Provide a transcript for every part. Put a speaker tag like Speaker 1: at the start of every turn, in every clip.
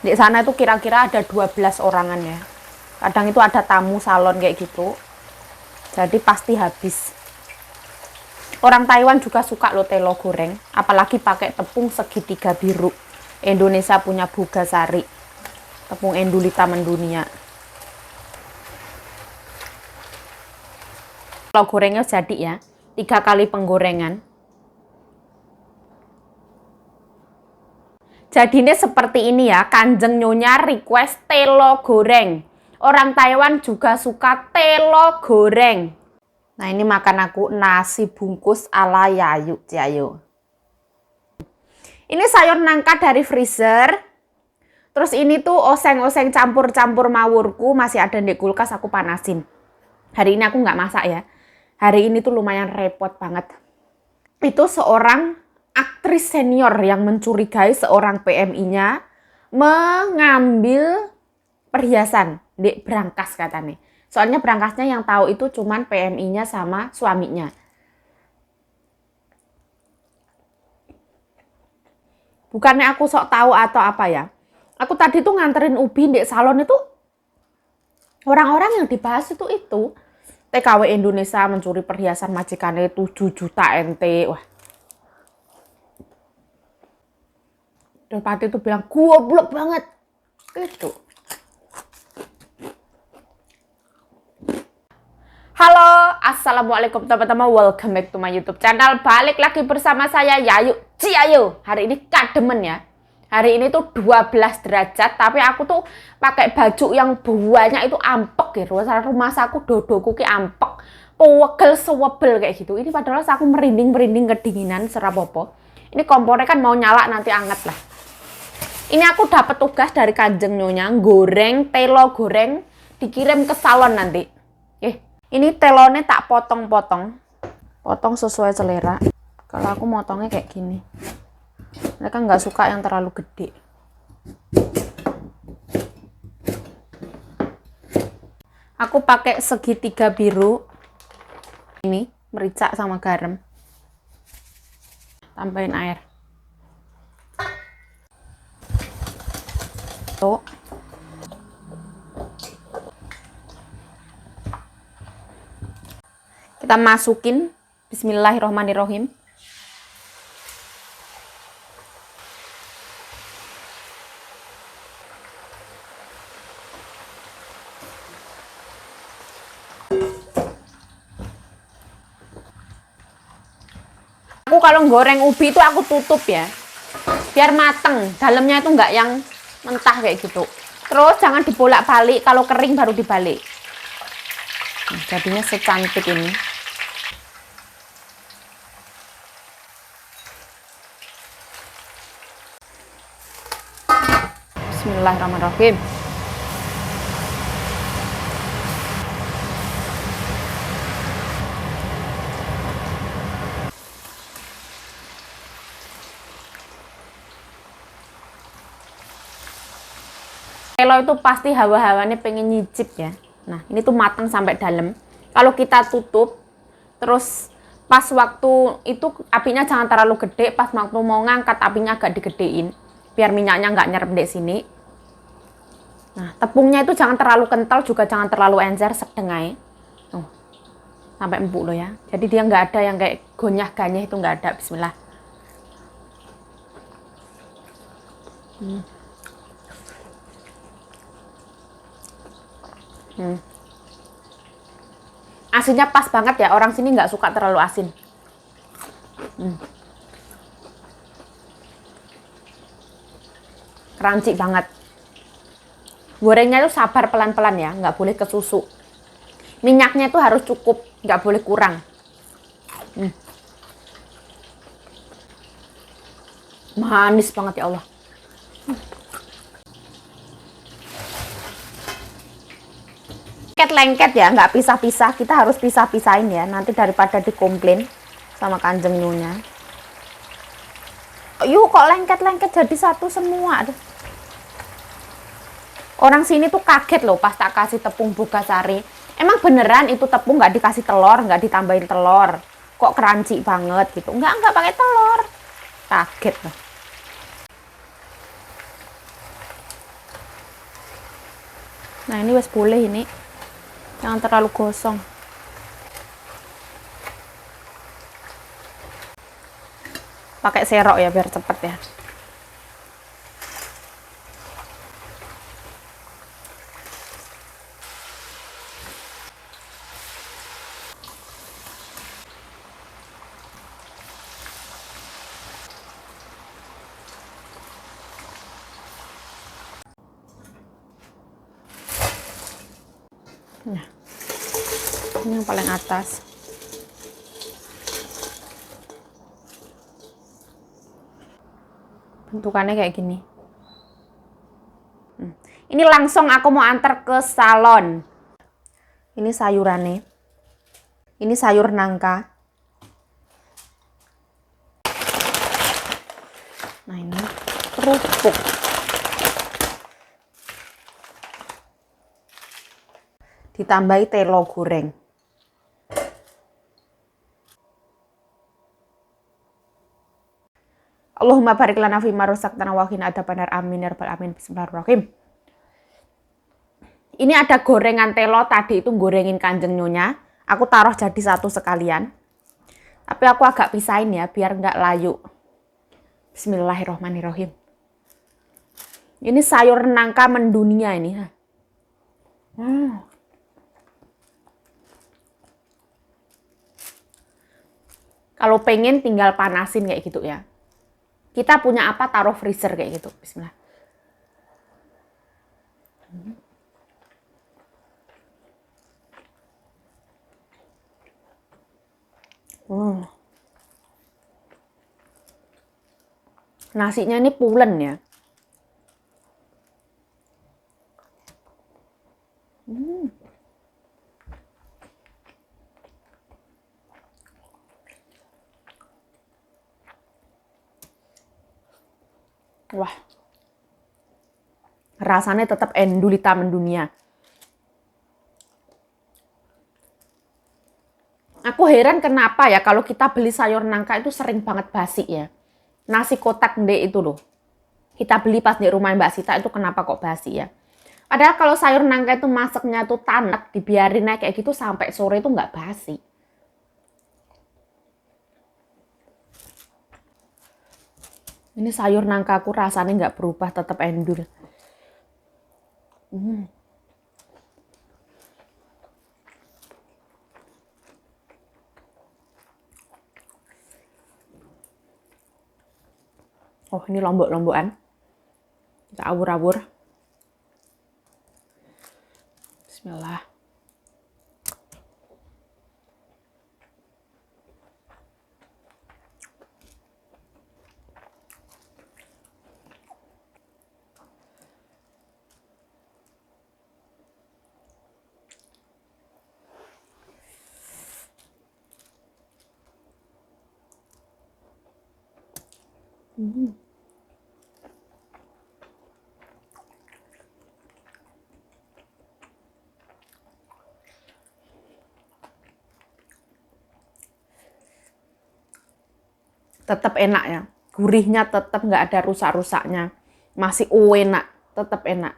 Speaker 1: Di sana itu kira-kira ada 12 orangan ya. Kadang itu ada tamu salon kayak gitu. Jadi pasti habis. Orang Taiwan juga suka loh telo goreng, apalagi pakai tepung segitiga biru. Indonesia punya Bugasari, tepung endulita mendunia. Telo gorengnya jadi ya, 3 kali penggorengan. Jadinya seperti ini ya, Kanjeng Nyonya request telo goreng. Orang Taiwan juga suka telo goreng. Nah ini makan aku nasi bungkus ala Yayu Ciayu. Ini sayur nangka dari freezer. Terus ini tuh oseng-oseng campur-campur mawurku masih ada di kulkas, aku panasin. Hari ini aku nggak masak ya. Hari ini tuh lumayan repot banget. Itu seorang aktris senior yang mencurigai seorang PMI-nya mengambil perhiasan di brankas katanya. Soalnya berangkasnya yang tahu itu cuman PMI-nya sama suaminya. Bukannya aku sok tahu atau apa ya. Aku tadi tuh nganterin Ubi di salon itu. Orang-orang yang dibahas itu. TKW Indonesia mencuri perhiasan majikannya 7 juta NT. Wah. Depati itu bilang, goblok banget. Gitu. Halo, assalamualaikum teman-teman, welcome back to my YouTube channel. Balik lagi bersama saya Yayu Ciayu. Hari ini kademen ya. Hari ini tuh 12 derajat, tapi aku tuh pakai baju yang banyak itu ampek gitu. Rumah aku dodoku ki ampek, pewegel sewebel kayak gitu. Ini padahal aku merinding kedinginan serapopo. Ini kompornya kan mau nyala nanti anget lah. Ini aku dapat tugas dari Kanjeng Nyonya goreng telo goreng dikirim ke salon nanti. Ini telonnya tak potong-potong. Potong sesuai selera. Kalau aku motongnya kayak gini. Mereka nggak suka yang terlalu gede. Aku pakai segitiga biru. Ini merica sama garam. Tambahin air. Tuh. Kita masukin, bismillahirrohmanirrohim. Aku kalau goreng ubi itu aku tutup ya, biar mateng. Dalamnya itu nggak yang mentah kayak gitu. Terus jangan dibolak-balik, kalau kering baru dibalik. Nah, jadinya secantik ini. Bismillahirrahmanirrahim. Telo itu pasti hawa-hawanya pengen nyicip ya. Nah ini tuh matang sampai dalam. Kalau kita tutup, terus pas waktu itu apinya jangan terlalu gede. Pas waktu mau ngangkat apinya agak digedein, biar minyaknya nggak nyerap di sini. Nah, tepungnya itu jangan terlalu kental, juga jangan terlalu encer, sedang aja. Tuh, sampai empuk loh ya. Jadi dia nggak ada yang kayak gonyah-ganyah, itu nggak ada. Bismillah. Asinnya pas banget ya, orang sini nggak suka terlalu asin. Crunchy banget. Gorengnya itu sabar pelan-pelan ya, nggak boleh ke susu. Minyaknya itu harus cukup, nggak boleh kurang. Manis banget ya Allah. Lengket ya, nggak pisah-pisah. Kita harus pisah-pisahin ya, nanti daripada dikomplain sama Kanjeng Nyonya. Yuk kok lengket-lengket jadi satu semua. Aduh. Orang sini tuh kaget loh pas tak kasih tepung Bugasari. Emang beneran itu tepung nggak dikasih telur, nggak ditambahin telur. Kok crunchy banget gitu. Nggak pakai telur. Kaget loh. Nah, ini wes boleh ini. Jangan terlalu gosong. Pakai serok ya biar cepet ya. Nah, ini yang paling atas. Bentukannya kayak gini. Ini langsung aku mau antar ke salon. Ini sayurannya. Ini sayur nangka. Nah, ini kerupuk. Ditambahi telo goreng. Allahumma barik lana fima razaqtana wa qina adzabannar. Amin ya rabbal alamin. Bismillahirrahmanirrahim. Ini ada gorengan telo, tadi itu gorengin Kanjeng Nyonya. Aku taruh jadi satu sekalian. Tapi aku agak pisahin ya, biar nggak layu. Bismillahirrahmanirrahim. Ini sayur nangka mendunia ini. Kalau pengen tinggal panasin kayak gitu ya. Kita punya apa, taruh freezer kayak gitu. Bismillah. Nasinya ini pulen ya. Wah. Rasanya tetap endulita mendunia. Aku heran kenapa ya kalau kita beli sayur nangka itu sering banget basi ya. Nasi kotak ndek itu loh. Kita beli pas di rumah Mbak Sita itu kenapa kok basi ya. Padahal kalau sayur nangka itu masaknya tuh tanek, dibiarin kayak gitu sampai sore itu nggak basi. Ini sayur nangka aku rasanya nggak berubah, tetap endul. Oh, ini lombok-lombokan. Kita awur-awur. Bismillah. Tetap enak ya. Gurihnya tetap nggak ada rusak-rusaknya. Masih enak, tetap enak.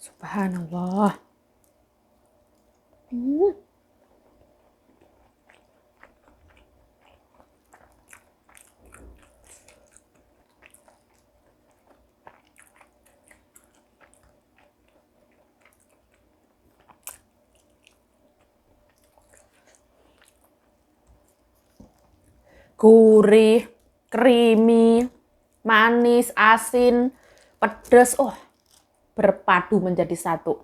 Speaker 1: Subhanallah. Gurih, creamy, manis, asin, pedas, berpadu menjadi satu.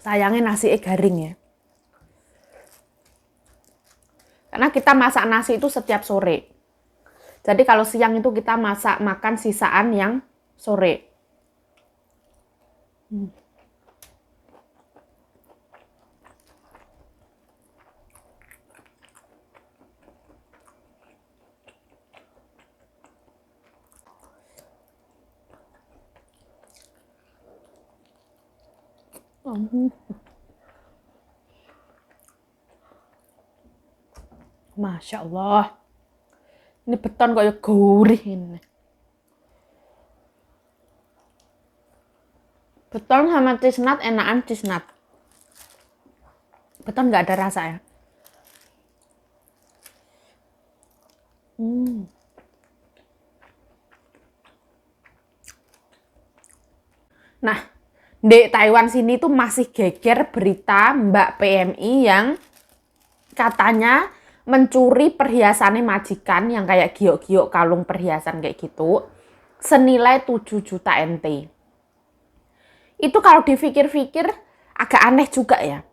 Speaker 1: Sayangnya nasi garing ya. Karena kita masak nasi itu setiap sore. Jadi kalau siang itu kita masak makan sisaan yang sore. Masya Allah. Ini beton kayak gurih ini. Beton sama cheese nut enakan cheese nut. Beton nggak ada rasa ya. Nah, di Taiwan sini tuh masih geger berita Mbak PMI yang katanya mencuri perhiasannya majikan yang kayak giok-giok kalung perhiasan kayak gitu senilai 7 juta NT. Itu kalau dipikir-pikir agak aneh juga ya.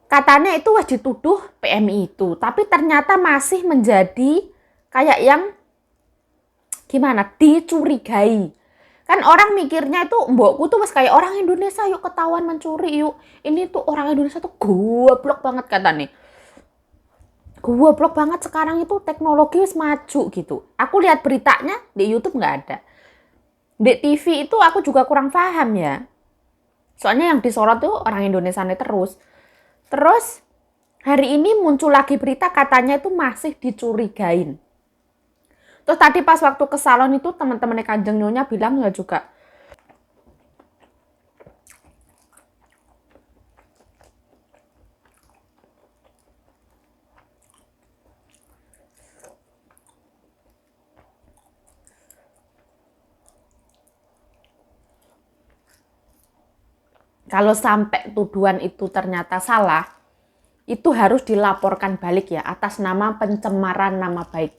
Speaker 1: Katanya itu wajib dituduh PMI itu, tapi ternyata masih menjadi kayak yang gimana, dicurigai. Kan orang mikirnya itu mbokku tuh mas kayak orang Indonesia yuk ketahuan mencuri yuk. Ini tuh orang Indonesia tuh goblok banget katanya. Goblok banget sekarang itu teknologi wis maju gitu. Aku lihat beritanya di YouTube nggak ada. Di TV itu aku juga kurang paham ya. Soalnya yang disorot tuh orang Indonesia terus. Terus hari ini muncul lagi berita katanya itu masih dicurigain. Terus tadi pas waktu ke salon itu teman-temannya Kanjeng Nyonya bilang ya juga. Kalau sampai tuduhan itu ternyata salah, itu harus dilaporkan balik ya atas nama pencemaran nama baik.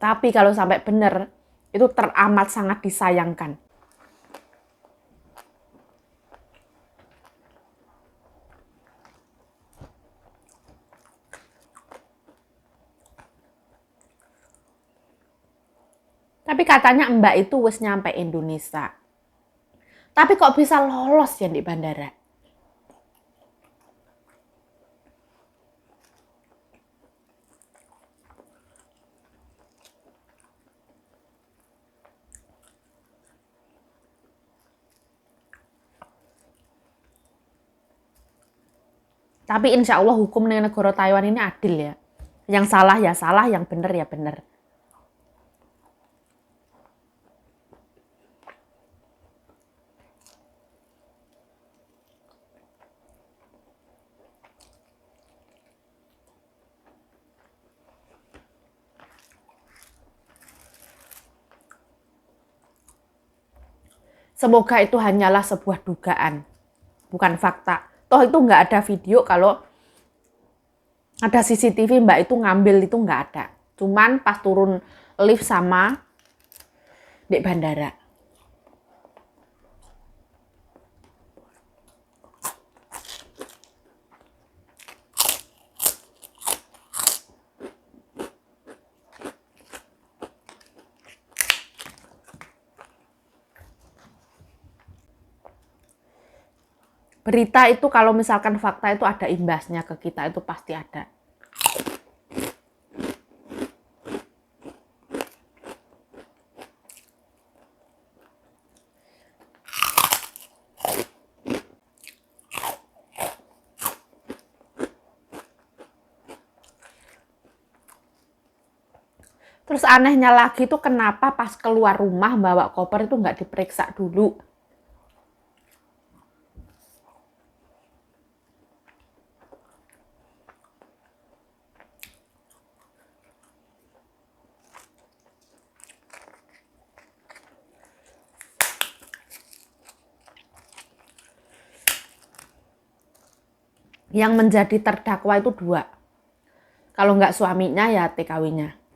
Speaker 1: Tapi kalau sampai benar, itu teramat sangat disayangkan. Tapi katanya Mbak itu wis nyampe Indonesia. Tapi kok bisa lolos ya di bandara? Tapi insya Allah hukum di negara Taiwan ini adil ya. Yang salah ya salah, yang benar ya benar. Semoga itu hanyalah sebuah dugaan, bukan fakta. Toh itu nggak ada video kalau ada CCTV Mbak itu ngambil itu nggak ada. Cuman pas turun lift sama di bandara. Berita itu kalau misalkan fakta itu ada imbasnya ke kita, itu pasti ada. Terus anehnya lagi tuh kenapa pas keluar rumah bawa koper itu nggak diperiksa dulu. Yang menjadi terdakwa itu 2. Kalau nggak suaminya ya TKW-nya.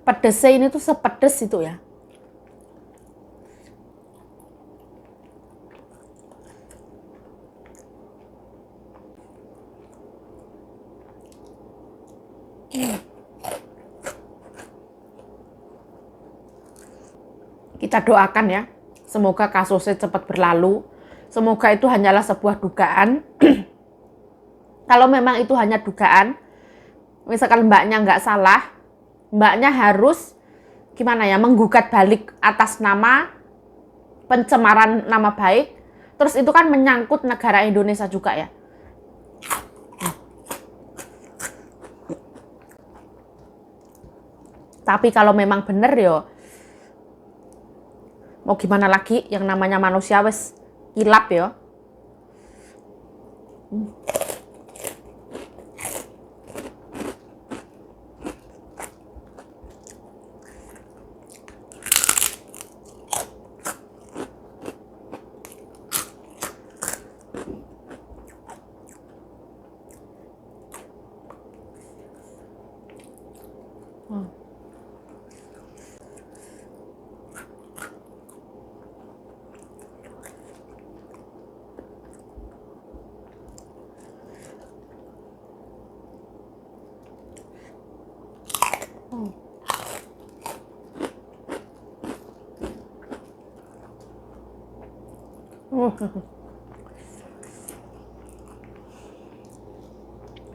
Speaker 1: Pedesnya ini tuh sepedes itu ya. Kita doakan ya, semoga kasusnya cepat berlalu. Semoga itu hanyalah sebuah dugaan. Kalau memang itu hanya dugaan, misalkan mbaknya nggak salah, mbaknya harus gimana ya, menggugat balik atas nama pencemaran nama baik. Terus itu kan menyangkut negara Indonesia juga ya. Tapi kalau memang bener yo, mau gimana lagi, yang namanya manusia wes kilap yo.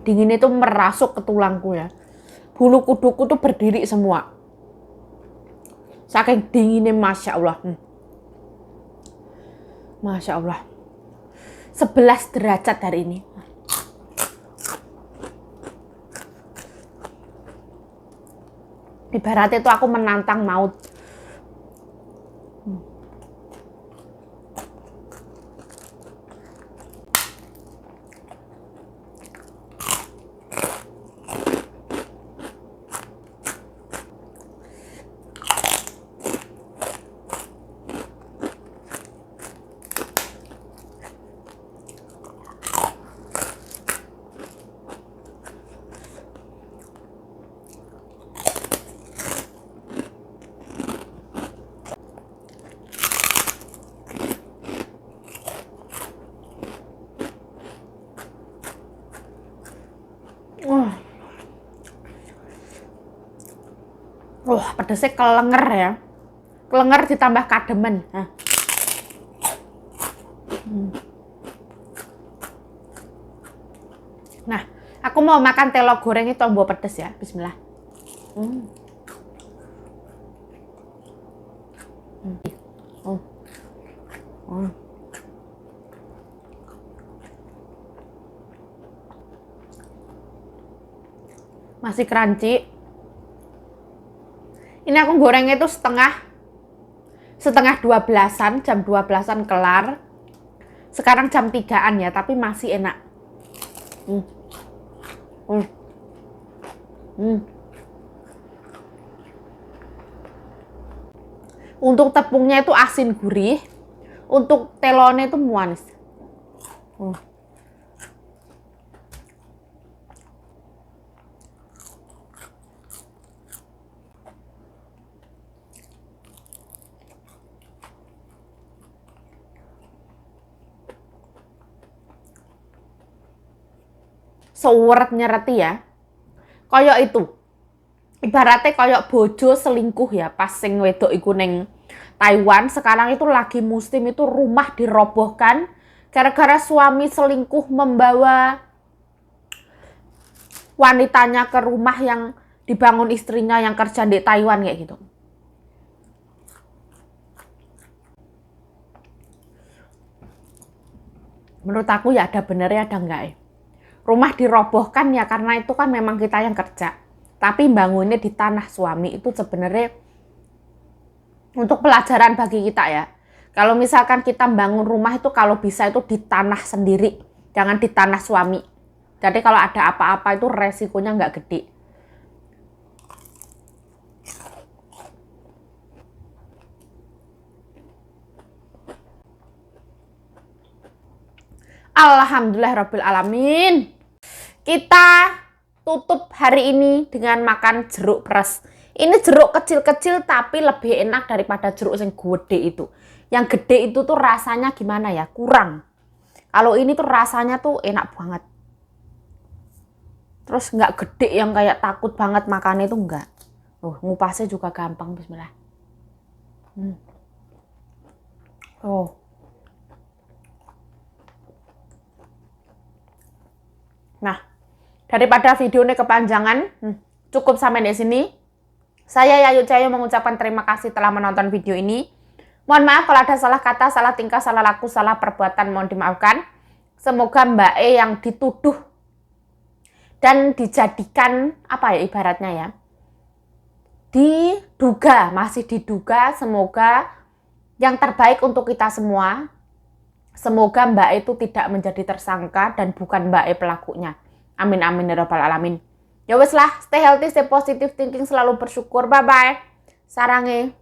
Speaker 1: Dingin itu merasuk ke tulangku ya. Bulu kuduku tuh berdiri semua. Saking dinginnya, Masya Allah. Masya Allah. 11 derajat hari ini. Ibaratnya itu aku menantang maut. Pedesnya kelenger ya. Kelenger ditambah kademen. Nah, aku mau makan telo goreng itu tombol pedes ya. Bismillah. Masih crunchy. Ini aku gorengnya itu setengah 12-an, jam 12-an kelar. Sekarang jam 3-an ya, tapi masih enak. Untuk tepungnya itu asin gurih, untuk telonnya itu manis. Seweret nyereti ya. Kayak itu. Ibaratnya kayak bojo selingkuh ya, pas sing wedok iku ning Taiwan. Sekarang itu lagi musim itu rumah dirobohkan gara-gara suami selingkuh membawa wanitanya ke rumah yang dibangun istrinya yang kerja di Taiwan kayak gitu. Menurut aku ya ada benernya ada enggak ya. Rumah dirobohkan ya karena itu kan memang kita yang kerja. Tapi bangunnya di tanah suami itu sebenarnya untuk pelajaran bagi kita ya. Kalau misalkan kita bangun rumah itu kalau bisa itu di tanah sendiri. Jangan di tanah suami. Jadi kalau ada apa-apa itu resikonya nggak gede. Alhamdulillahirabbil alamin. Kita tutup hari ini dengan makan jeruk peres. Ini jeruk kecil-kecil tapi lebih enak daripada jeruk yang gede itu. Yang gede itu tuh rasanya gimana ya? Kurang. Kalau ini tuh rasanya tuh enak banget. Terus nggak gede yang kayak takut banget makannya itu enggak. Ngupasnya juga gampang. Bismillah. Oh. Nah, daripada video ini kepanjangan, cukup sampai di sini. Saya Yayu Cayo mengucapkan terima kasih telah menonton video ini. Mohon maaf kalau ada salah kata, salah tingkah, salah laku, salah perbuatan, mohon dimaafkan. Semoga Mbak E yang dituduh dan dijadikan, apa ya ibaratnya ya, masih diduga, semoga yang terbaik untuk kita semua. Semoga Mbak E itu tidak menjadi tersangka dan bukan Mbak E pelakunya. Amin amin ya rabbal alamin. Ya wes lah, stay healthy, stay positive thinking, selalu bersyukur. Bye bye. Sarange.